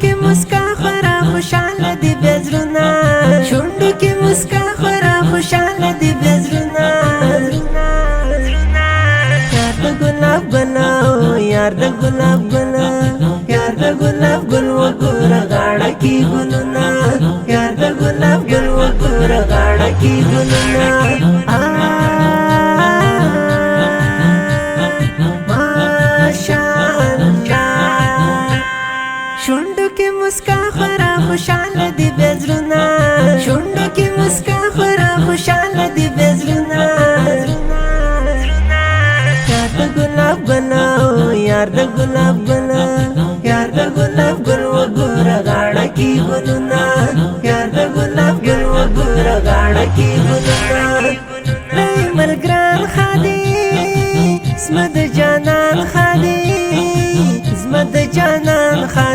کې مسکا خورا خوشاله دی بزرنا شونډو کې مسکا خورا خوشاله دی بزرنا یار د ګلاب ګل یار د ګلاب ګل یار د ګلاب ګل وګوره غاړه کې ګلونه یار د ګلاب ګل وګوره غاړه کې ګلونه شونډو کې مسکا خورا خوشاله دی بزرنا شونډو کې مسکا خورا خوشاله دی بزرنا یار د ګلاب ګل یار د ګلاب ګل یار د ګلاب ګل وګوره غاړه کې ګلونه یار د ګلاب ګل وګوره غاړه کې ګلونه لای ملګران خادي زما د جانان خادي زما د جانان خادي